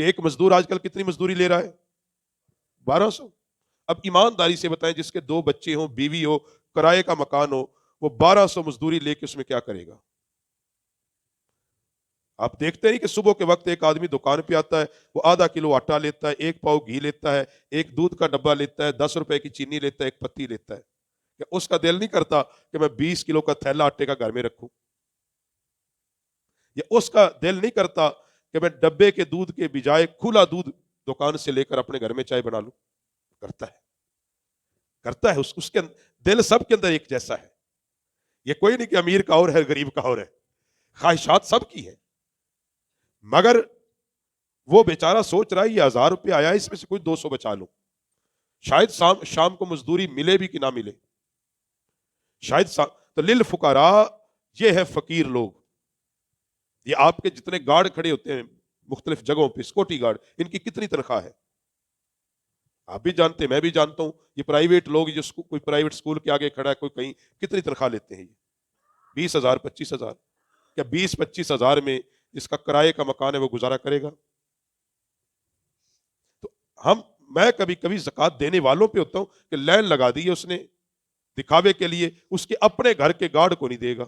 کہ ایک مزدور آج کل کتنی مزدوری لے رہا ہے؟ 1200۔ اب ایمانداری سے بتائیں، جس کے 2 بچے ہوں، بیوی ہو، کرائے کا مکان ہو، وہ 1200 مزدوری لے کے اس میں کیا کرے گا؟ آپ دیکھتے ہیں کہ صبح کے وقت ایک آدمی دکان پہ آتا ہے، وہ آدھا کلو آٹا لیتا ہے، 1 پاؤ گھی لیتا ہے، ایک دودھ کا ڈبہ لیتا ہے، 10 روپے کی چینی لیتا ہے، ایک پتی لیتا ہے۔ کہ اس کا دل نہیں کرتا کہ میں 20 کلو کا تھیلا آٹے کا گھر میں رکھوں؟ یا اس کا دل نہیں کرتا کہ میں ڈبے کے دودھ کے بجائے کھلا دودھ دکان سے لے کر اپنے گھر میں چائے بنا لوں؟ کرتا ہے، کرتا ہے۔ اس کے دل سب کے اندر ایک جیسا ہے۔ یہ کوئی نہیں کہ امیر کا اور ہے، غریب کا اور ہے، خواہشات سب کی ہے، مگر وہ بیچارہ سوچ رہا ہے یہ 1000 روپے آیا، اس میں سے کوئی 200 بچا لوں، شاید شام کو مزدوری ملے بھی کہ نہ ملے، شاید تو للفقراء، یہ ہے فقیر لوگ۔ یہ آپ کے جتنے گارڈ کھڑے ہوتے ہیں مختلف جگہوں پہ، سیکورٹی گارڈ، ان کی کتنی تنخواہ ہے؟ آپ بھی جانتے ہیں، میں بھی جانتا ہوں۔ یہ پرائیویٹ لوگ، جو کوئی پرائیویٹ سکول کے آگے کھڑا ہے، کوئی کہیں، کتنی تنخواہ لیتے ہیں؟ یہ 20,000 25,000۔ کیا 20-25,000 میں جس کا کرائے کا مکان ہے وہ گزارا کرے گا؟ تو میں کبھی کبھی زکوٰۃ دینے والوں پہ ہوتا ہوں کہ لائن لگا دی ہے اس نے دکھاوے کے لیے، اس کے اپنے گھر کے گارڈ کو نہیں دے گا،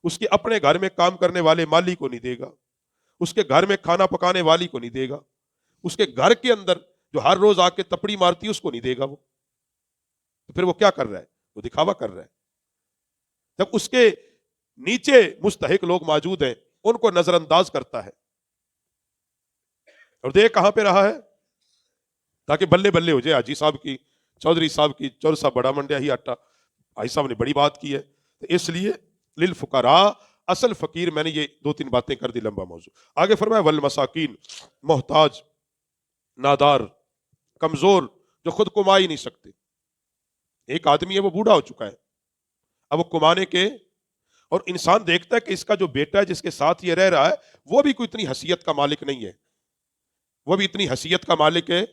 اس کے اپنے گھر میں کام کرنے والے مالی کو نہیں دے گا، اس کے گھر میں کھانا پکانے والی کو نہیں دے گا، اس کے گھر کے اندر جو ہر روز آ کے تپڑی مارتی ہے اس کو نہیں دے گا۔ وہ تو پھر وہ کیا کر رہا ہے؟ وہ دکھاوا کر رہا ہے۔ جب اس کے نیچے مستحق لوگ موجود ہیں، ان کو نظر انداز کرتا ہے، اور دیکھ کہاں پہ رہا ہے؟ تاکہ بلے بلے ہو جائے حاجی صاحب کی، چودھری صاحب کی، چور صاحب بڑا منڈیا ہی آٹا، حاجی صاحب نے بڑی بات کی ہے۔ تو اس لیے للفقراء، اصل فقیر، میں نے یہ 2-3 باتیں کر دی، لمبا موضوع۔ آگے فرمایا والمساکین، محتاج، نادار، کمزور، جو خود کما ہی نہیں سکتے۔ ایک آدمی ہے، وہ بوڑھا ہو چکا ہے، اب وہ کمانے کے، اور انسان دیکھتا ہے کہ اس کا جو بیٹا ہے جس کے ساتھ یہ رہ رہا ہے، وہ بھی کوئی اتنی حیثیت کا مالک نہیں ہے، وہ بھی اتنی حیثیت کا مالک ہے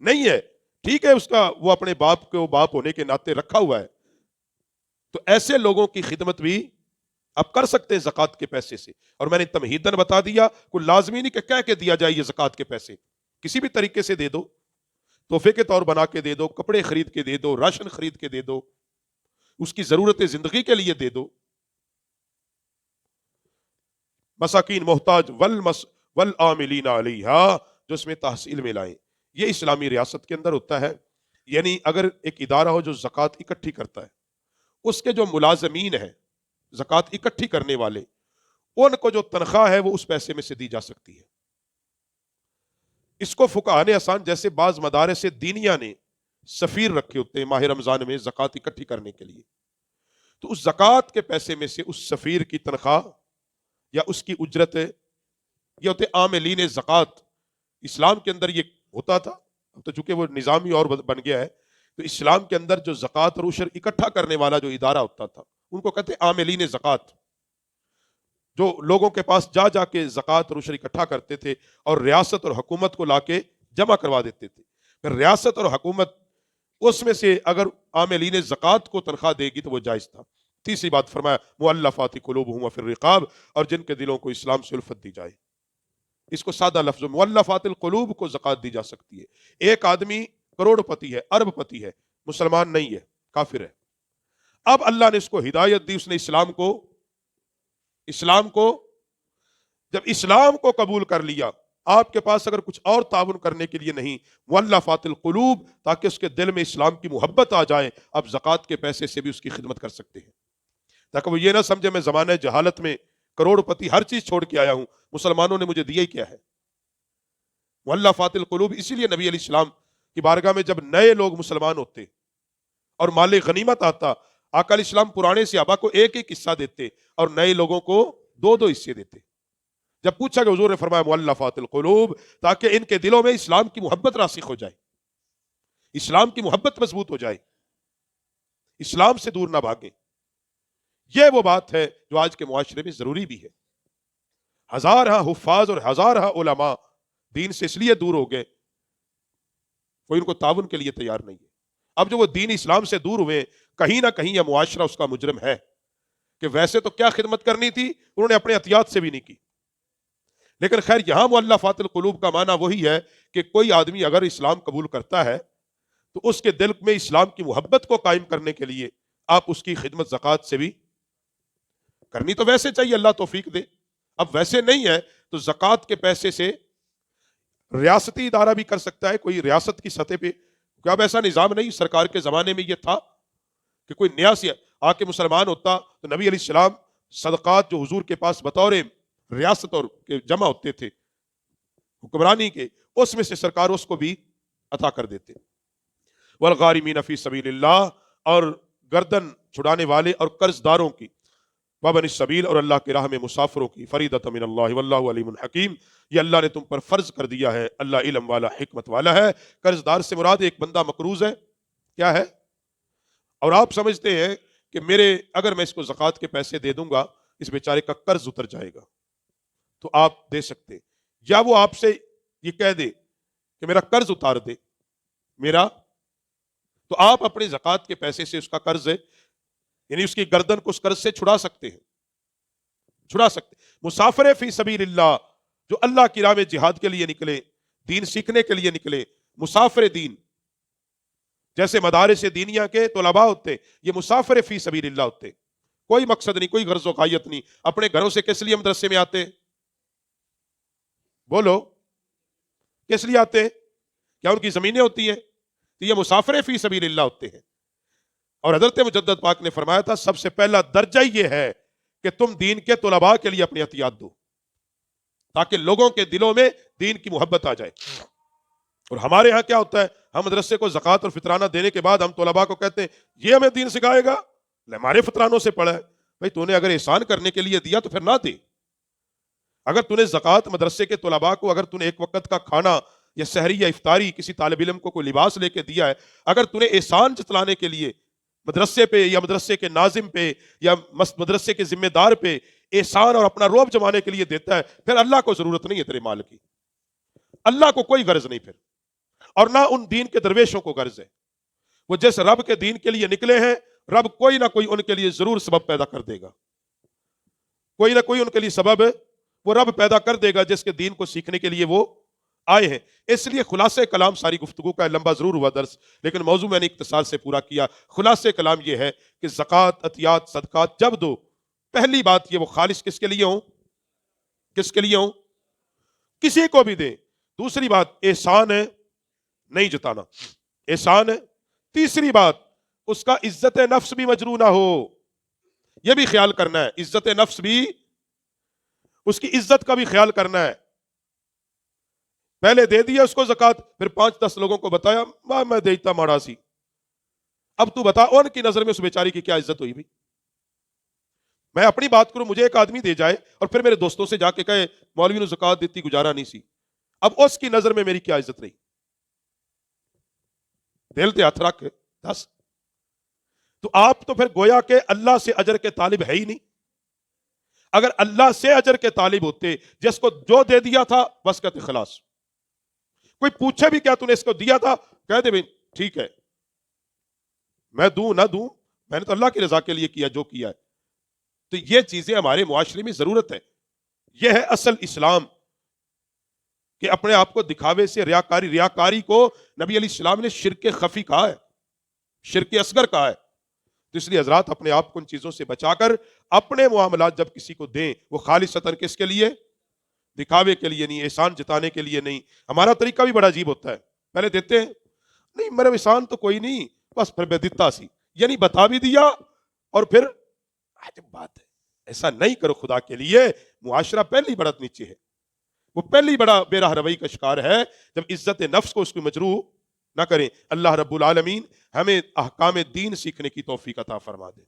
نہیں ہے، ٹھیک ہے، اس کا وہ اپنے باپ کو باپ ہونے کے ناطے رکھا ہوا ہے، تو ایسے لوگوں کی خدمت بھی اب کر سکتے ہیں زکوٰۃ کے پیسے سے۔ اور میں نے تمہیداً بتا دیا، کوئی لازمی نہیں کہ کہہ کے دیا جائے یہ زکوٰۃ کے پیسے، کسی بھی طریقے سے دے دو، تحفے کے طور بنا کے دے دو، کپڑے خرید کے دے دو، راشن خرید کے دے دو، اس کی ضرورت زندگی کے لیے دے دو۔ مساکین، محتاج، والعاملین علیہا، جو اس میں تحصیل میں لائیں۔ یہ اسلامی ریاست کے اندر ہوتا ہے، یعنی اگر ایک ادارہ ہو جو زکوٰۃ اکٹھی کرتا ہے، اس کے جو ملازمین ہیں زکوٰۃ اکٹھی کرنے والے، ان کو جو تنخواہ ہے وہ اس پیسے میں سے دی جا سکتی ہے۔ اس کو فقہاء نے آسان، جیسے بعض مدارس دینیہ نے سفیر رکھے ہوتے ہیں ماہ رمضان میں زکوٰۃ اکٹھی کرنے کے لیے، تو اس زکوٰۃ کے پیسے میں سے اس سفیر کی تنخواہ یا اس کی اجرت، یہ ہوتے عاملین زکوٰۃ۔ اسلام کے اندر یہ ہوتا تھا، اب تو چونکہ وہ نظامی اور بن گیا ہے، تو اسلام کے اندر جو زکوٰۃ اور عشر اکٹھا کرنے والا جو ادارہ ہوتا تھا، ان کو کہتے ہیں عاملین زکوٰۃ، جو لوگوں کے پاس جا جا کے زکوٰۃ اور عشر اکٹھا کرتے تھے اور ریاست اور حکومت کو لا کے جمع کروا دیتے تھے۔ پھر ریاست اور حکومت اس میں سے اگر عاملین زکوٰۃ کو تنخواہ دے گی تو وہ جائز تھا۔ تیسری بات فرمایا مؤلفات قلوبہم وفی الرقاب، اور جن کے دلوں کو اسلام سے الفت دی جائے۔ اس کو سادہ لفظ مؤلفات القلوب کو زکوٰۃ دی جا سکتی ہے۔ ایک آدمی کروڑ پتی ہے، ارب پتی ہے، مسلمان نہیں ہے، کافر ہے، اب اللہ نے اس کو ہدایت دی، اس نے اسلام کو جب اسلام کو قبول کر لیا، آپ کے پاس اگر کچھ اور تعاون کرنے کے لیے نہیں، مؤلفات القلوب، تاکہ اس کے دل میں اسلام کی محبت آ جائے، اب زکوٰۃ کے پیسے سے بھی اس کی خدمت کر سکتے ہیں، تاکہ وہ یہ نہ سمجھے میں زمانہ جہالت میں کروڑ پتی ہر چیز چھوڑ کے آیا ہوں، مسلمانوں نے مجھے دیا ہی کیا ہے۔ مؤلفات القلوب، اسی لیے نبی علیہ السلام کی بارگاہ میں جب نئے لوگ مسلمان ہوتے اور مال غنیمت آتا، آقا علیہ السلام پرانے صحابہ کو ایک ایک حصہ دیتے اور نئے لوگوں کو 2 حصے دیتے۔ جب پوچھا کہ حضور نے فرمایا مؤلفات القلوب، تاکہ ان کے دلوں میں اسلام کی محبت راسخ ہو جائے، اسلام کی محبت مضبوط ہو جائے، اسلام سے دور نہ بھاگیں۔ یہ وہ بات ہے جو آج کے معاشرے میں ضروری بھی ہے۔ ہزارہ حفاظ اور ہزارہ علماء دین سے اس لیے دور ہو گئے، کوئی ان کو تعاون کے لیے تیار نہیں ہے۔ اب جو وہ دین اسلام سے دور ہوئے، کہیں نہ کہیں یہ معاشرہ اس کا مجرم ہے، کہ ویسے تو کیا خدمت کرنی تھی، انہوں نے اپنے احتیاط سے بھی نہیں کی، لیکن خیر یہاں مؤلفات القلوب کا معنی وہی ہے کہ کوئی آدمی اگر اسلام قبول کرتا ہے تو اس کے دل میں اسلام کی محبت کو قائم کرنے کے لیے آپ اس کی خدمت زکوٰۃ سے بھی کرنی تو ویسے چاہیے، اللہ توفیق دے۔ اب ویسے نہیں ہے تو زکوٰۃ کے پیسے سے ریاستی ادارہ بھی کر سکتا ہے، کوئی ریاست کی سطح پہ، کیا اب ایسا نظام نہیں؟ سرکار کے زمانے میں یہ تھا کہ کوئی نیا سی آ کے مسلمان ہوتا تو نبی علیہ السلام صدقات جو حضور کے پاس بطور ریاست اور کے جمع ہوتے تھے حکمرانی کے، اس میں سے سرکار اس کو بھی عطا کر دیتے۔ والغارمین فی سبیل اللہ، اور گردن چھڑانے والے اور قرض داروں کی، وابن السبیل، اور اللہ کی راہ میں مسافروں کی، فریضۃ من اللہ واللہ علیم حکیم، یہ اللہ نے تم پر فرض کر دیا ہے، اللہ علم والا حکمت والا ہے۔ قرض دار سے مراد ایک بندہ مقروض ہے، کیا ہے؟ اور آپ سمجھتے ہیں کہ اگر میں اس کو زکوٰۃ کے پیسے دے دوں گا اس بیچارے کا قرض اتر جائے گا، تو آپ دے سکتے، یا وہ آپ سے یہ کہہ دے کہ میرا قرض اتار دے تو آپ اپنے زکوٰۃ کے پیسے سے اس کا قرض ہے، یعنی اس کی گردن کو اس قرض سے چھڑا سکتے ہیں، چھڑا سکتے۔ مسافر فی سبیل اللہ، جو اللہ کی راہ میں جہاد کے لیے نکلے، دین سیکھنے کے لیے نکلے، مسافر دین، جیسے مدارس دینیا کے طلباء ہوتے، یہ مسافر فی سبیل اللہ ہوتے، کوئی مقصد نہیں، کوئی غرض و غایت نہیں، اپنے گھروں سے کس لیے مدرسے میں آتے؟ بولو، کس لیے آتے؟ کیا ان کی زمینیں ہوتی ہیں؟ تو یہ مسافر فی سبیل اللہ ہوتے ہیں۔ اور حضرت مجدد پاک نے فرمایا تھا سب سے پہلا درجہ یہ ہے کہ تم دین کے طلباء کے لیے اپنی عطیات دو، تاکہ لوگوں کے دلوں میں دین کی محبت آ جائے۔ اور ہمارے ہاں کیا ہوتا ہے، ہم مدرسے کو زکوٰۃ اور فطرانہ دینے کے بعد ہم طلباء کو کہتے ہیں یہ ہمیں دین سکھائے گا، ہمارے فطرانوں سے پڑھا ہے۔ بھائی تو نے اگر احسان کرنے کے لیے دیا تو پھر نہ دے۔ اگر تو نے زکوٰۃ مدرسے کے طلباء کو، اگر تو نے ایک وقت کا کھانا یا سحری یا افطاری کسی طالب علم کو کوئی لباس لے کے دیا ہے، اگر تو نے احسان جتلانے کے لیے مدرسے پہ یا مدرسے کے ناظم پہ یا مدرسے کے ذمہ دار پہ احسان اور اپنا روب جمانے کے لیے دیتا ہے، پھر اللہ کو ضرورت نہیں ہے تیرے مال کی، اللہ کو کوئی غرض نہیں پھر، اور نہ ان دین کے درویشوں کو غرض ہے۔ وہ جس رب کے دین کے لیے نکلے ہیں، رب کوئی نہ کوئی ان کے لیے ضرور سبب پیدا کر دے گا، کوئی نہ کوئی ان کے لیے سبب وہ رب پیدا کر دے گا جس کے دین کو سیکھنے کے لیے وہ آئے ہیں۔ اس لیے خلاصہ کلام، ساری گفتگو کا لمبا ضرور ہوا درس، لیکن موضوع میں نے اختصار سے پورا کیا۔ خلاصہ کلام یہ ہے کہ زکوٰۃ، عطیات، صدقات جب دو، پہلی بات یہ وہ خالص کس کے لیے ہوں؟ کس کے لیے ہوں؟ کسی کو بھی دیں۔ دوسری بات احسان ہے نہیں جتانا، احسان ہے۔ تیسری بات اس کا عزت نفس بھی مجروح نہ ہو، یہ بھی خیال کرنا ہے، عزت نفس بھی، اس کی عزت کا بھی خیال کرنا ہے۔ پہلے دے دیا اس کو زکوٰۃ، پھر 5-10 لوگوں کو بتایا میں دیتا ماڑا سی، اب تو بتا ان کی نظر میں اس بیچاری کی کیا عزت ہوئی بھی؟ میں اپنی بات کروں، مجھے ایک آدمی دے جائے اور پھر میرے دوستوں سے جا کے کہے مولوی نے زکوٰۃ دیتی گزارا نہیں سی، اب اس کی نظر میں میری کیا عزت رہی؟ دل تے ہاتھ رکھ دس۔ تو آپ تو پھر گویا کہ اللہ سے اجر کے طالب ہے ہی نہیں۔ اگر اللہ سے اجر کے طالب ہوتے، جس کو جو دے دیا تھا بس کہتے خلاص، کوئی پوچھے بھی کیا تو نے اس کو دیا تھا، کہہ دے بھائی ٹھیک ہے، میں دوں نہ دوں، میں نے تو اللہ کی رضا کے لیے کیا جو کیا ہے۔ تو یہ چیزیں ہمارے معاشرے میں ضرورت ہے۔ یہ ہے اصل اسلام، کہ اپنے آپ کو دکھاوے سے ریاکاری کو نبی علیہ السلام نے شرک خفی کہا ہے، شرک اصغر کہا ہے۔ تو اس لیے حضرات اپنے آپ کو ان چیزوں سے بچا کر اپنے معاملات جب کسی کو دیں، وہ خالصتاً کس کے لیے؟ دکھاوے کے لیے نہیں، احسان جتانے کے لیے نہیں۔ ہمارا طریقہ بھی بڑا عجیب ہوتا ہے، پہلے دیتے ہیں نہیں میرے احسان تو کوئی نہیں، بس پھر میں دیتا سی، یعنی بتا بھی دیا اور پھر عجب بات ہے۔ ایسا نہیں کرو خدا کے لیے، معاشرہ پہلی بڑا نیچے ہے، وہ پہلی بڑا بے راہ روی کا شکار ہے جب عزت نفس کو اس کو مجروح نہ کریں۔ اللہ رب العالمین ہمیں احکام دین سیکھنے کی توفیق عطا فرما دے۔